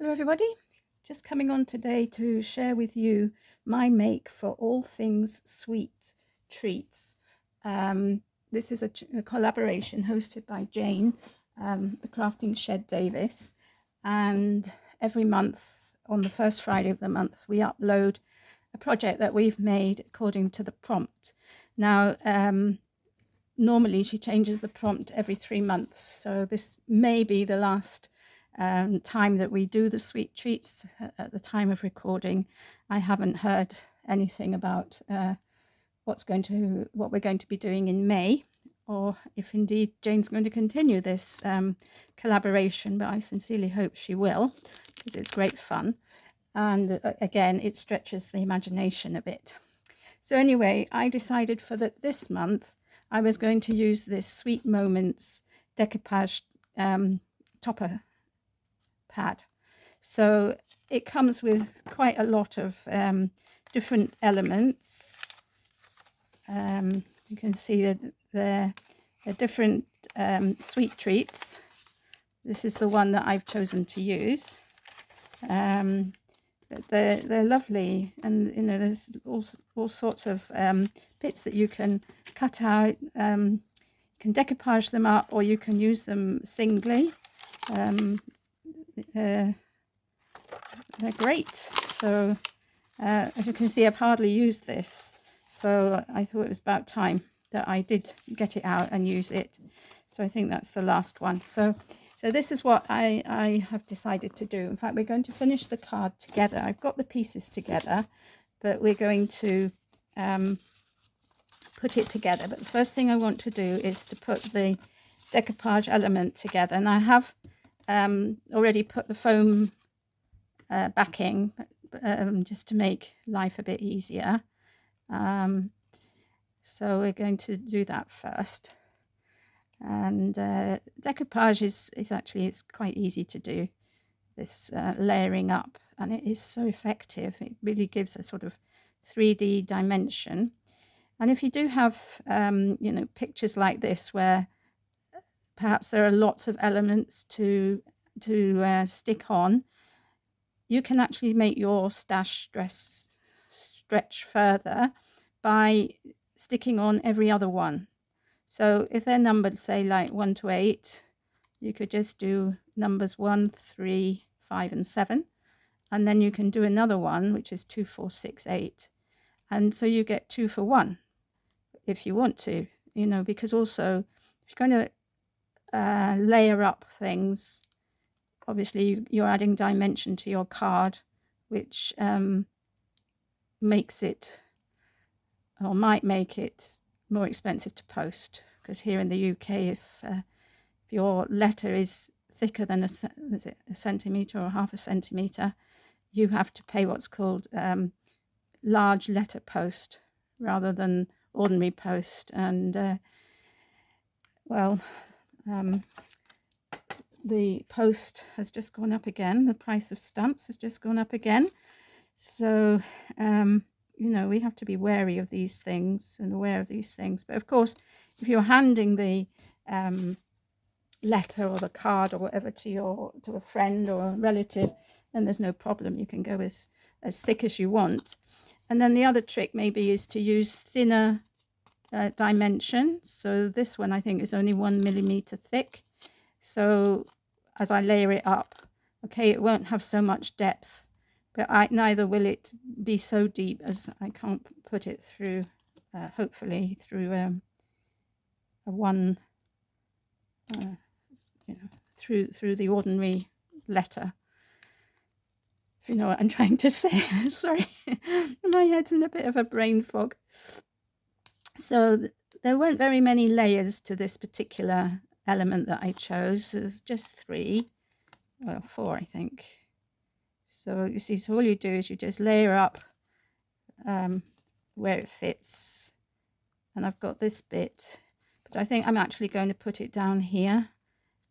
Hello everybody, just coming on today to share with you my make for all things sweet treats. This is a collaboration hosted by Jayne, the Crafting Shed Davies, and every month on the first Friday of the month we upload a project that we've made according to the prompt. Now normally she changes the prompt every 3 months, so this may be the last time that we do the sweet treats. At the time of recording, I haven't heard anything about what we're going to be doing in May, or if indeed Jayne's going to continue this collaboration, but I sincerely hope she will, because it's great fun, and again it stretches the imagination a bit. So anyway, I decided for this month I was going to use this Sweet Moments decoupage topper pad. So it comes with quite a lot of different elements. You can see that they're different sweet treats. This is the one that I've chosen to use. They're lovely, and you know there's all sorts of bits that you can cut out. You can decoupage them up, or you can use them singly. They're great. So as you can see, I've hardly used this, so I thought it was about time that I did get it out and use it. So I think that's the last one. So this is what I have decided to do. In fact, we're going to finish the card together. I've got the pieces together, but we're going to put it together. But the first thing I want to do is to put the decoupage element together. And I have already put the foam backing just to make life a bit easier. So we're going to do that first. And decoupage is actually, it's quite easy to do, this layering up, and it is so effective. It really gives a sort of 3D dimension. And if you do have you know, pictures like this where perhaps there are lots of elements to stick on, you can actually make your stash dress stretch further by sticking on every other one. So if they're numbered, say like 1 to 8, you could just do numbers 1, 3, 5, and 7. And then you can do another one, which is 2, 4, 6, 8. And so you get 2 for 1 if you want to, you know, because also if you're going to layer up things, obviously you're adding dimension to your card, which makes it, or might make it, more expensive to post, because here in the UK, if your letter is thicker than a centimetre or half a centimetre, you have to pay what's called large letter post rather than ordinary post. And well, the post has just gone up again. The price of stamps has just gone up again. So you know, we have to be wary of these things and aware of these things. But of course, if you're handing the letter or the card or whatever to a friend or a relative, then there's no problem. You can go as thick as you want. And then the other trick maybe is to use thinner dimension. So this one I think is only 1 millimeter thick. So as I layer it up, okay, it won't have so much depth, but neither will it be so deep as I can't put it through, hopefully through a one, you know, through the ordinary letter. If you know what I'm trying to say. Sorry, my head's in a bit of a brain fog. So there weren't very many layers to this particular element that I chose. There's just 3, well 4 I think. So you see, so all you do is you just layer up where it fits. And I've got this bit, but I think I'm actually going to put it down here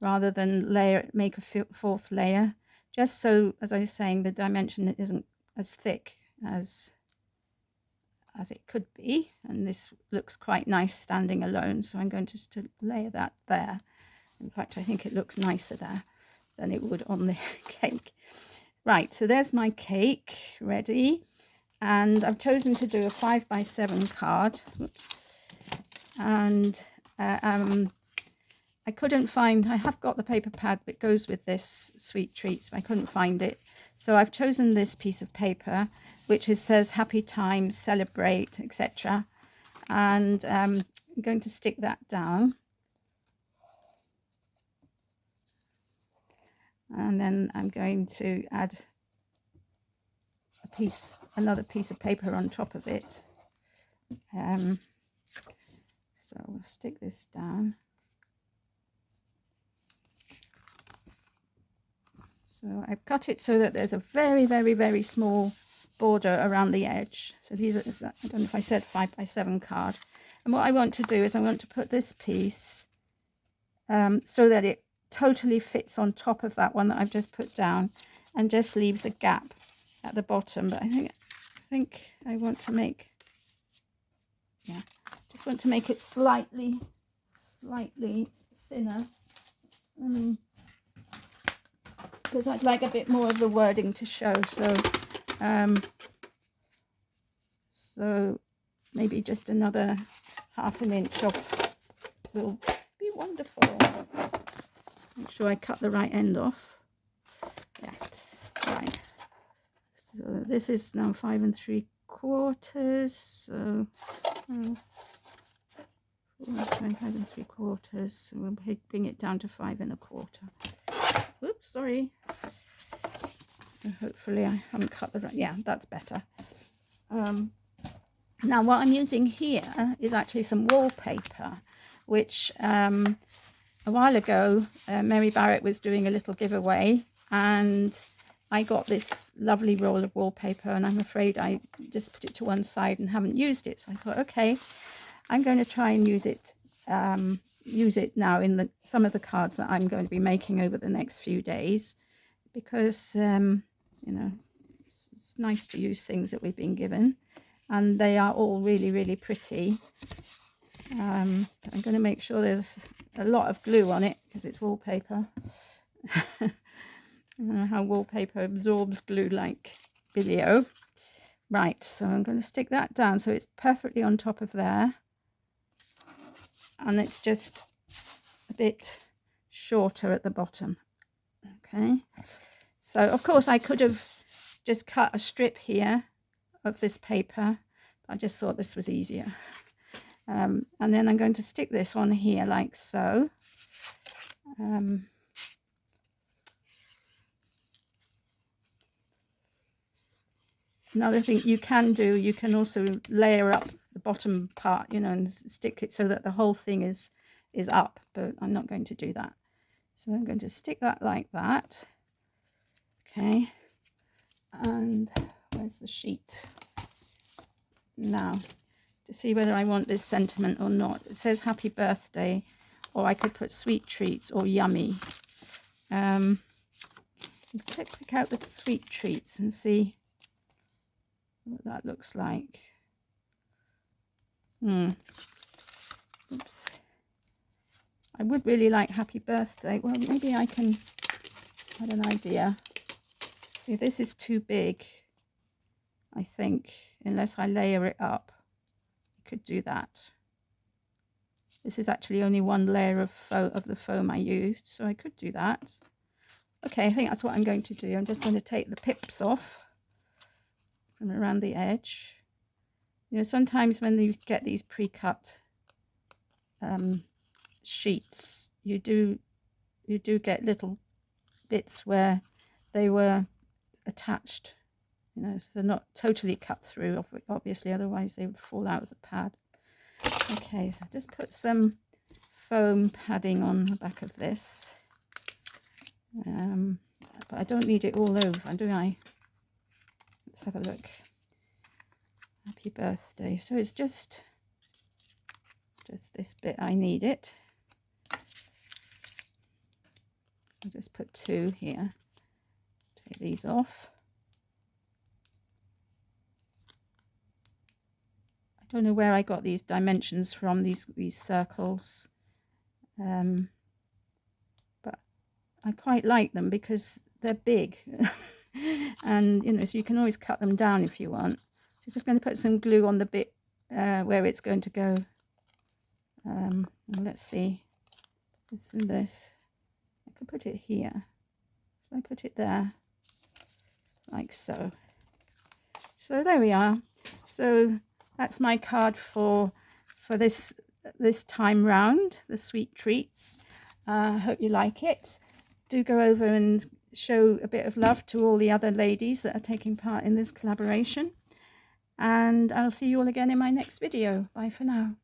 rather than make a 4th layer, just so, as I was saying, the dimension isn't as thick as it could be. And this looks quite nice standing alone, so I'm going just to layer that there. In fact, I think it looks nicer there than it would on the cake. Right, so there's my cake ready, and I've chosen to do a 5x7 card. Oops. And I couldn't find, I have got the paper pad that goes with this sweet treats, but I couldn't find it. So I've chosen this piece of paper, which says happy times, celebrate, etc. And I'm going to stick that down. And then I'm going to add another piece of paper on top of it. So we'll stick this down. So I've cut it so that there's a very, very, very small border around the edge. So these are, I don't know if I said 5x7 card. And what I want to do is I want to put this piece so that it totally fits on top of that one that I've just put down, and just leaves a gap at the bottom. But I think I want to make, yeah, just want to make it slightly thinner. Because I'd like a bit more of the wording to show, so maybe just another ½ an inch off will be wonderful. Make sure I cut the right end off. Yeah, right. So this is now 5 3/4. So 5 3/4. So we'll bring it down to 5 1/4. Oops, sorry. So hopefully I haven't cut the right, yeah, that's better. Now what I'm using here is actually some wallpaper, which a while ago Mary Barrett was doing a little giveaway, and I got this lovely roll of wallpaper, and I'm afraid I just put it to one side and haven't used it. So I thought, okay, I'm going to try and use it now in some of the cards that I'm going to be making over the next few days, because you know, it's nice to use things that we've been given, and they are all really, really pretty. I'm going to make sure there's a lot of glue on it because it's wallpaper. I don't know how wallpaper absorbs glue like video. Right, so I'm going to stick that down so it's perfectly on top of there, and it's just a bit shorter at the bottom. Okay, so of course I could have just cut a strip here of this paper, but I just thought this was easier. And then I'm going to stick this on here like so. Another thing you can do, you can also layer up the bottom part, you know, and stick it so that the whole thing is up, but I'm not going to do that. So I'm going to stick that like that. Okay, and where's the sheet? Now, to see whether I want this sentiment or not. It says happy birthday, or I could put sweet treats or yummy. Pick out the sweet treats and see what that looks like. Oops. I would really like happy birthday. Well, maybe I can have an idea. See, this is too big, I think, unless I layer it up. I could do that. This is actually only one layer of the foam I used, so I could do that. Okay, I think that's what I'm going to do. I'm just going to take the pips off from around the edge. You know, sometimes when you get these pre-cut sheets, you do get little bits where they were attached, you know, so they're not totally cut through, obviously, otherwise they would fall out of the pad. Okay, so just put some foam padding on the back of this, but I don't need it all over, do I? Let's have a look. Happy birthday. So it's just this bit I need it. So just put 2 here. Take these off. I don't know where I got these dimensions from, these circles, but I quite like them because they're big. And you know, so you can always cut them down if you want. So just going to put some glue on the bit where it's going to go. Let's see, this and this. I could put it here. Should I put it there? Like so. So there we are. So that's my card for this time round, the sweet treats. I hope you like it. Do go over and show a bit of love to all the other ladies that are taking part in this collaboration. And I'll see you all again in my next video. Bye for now.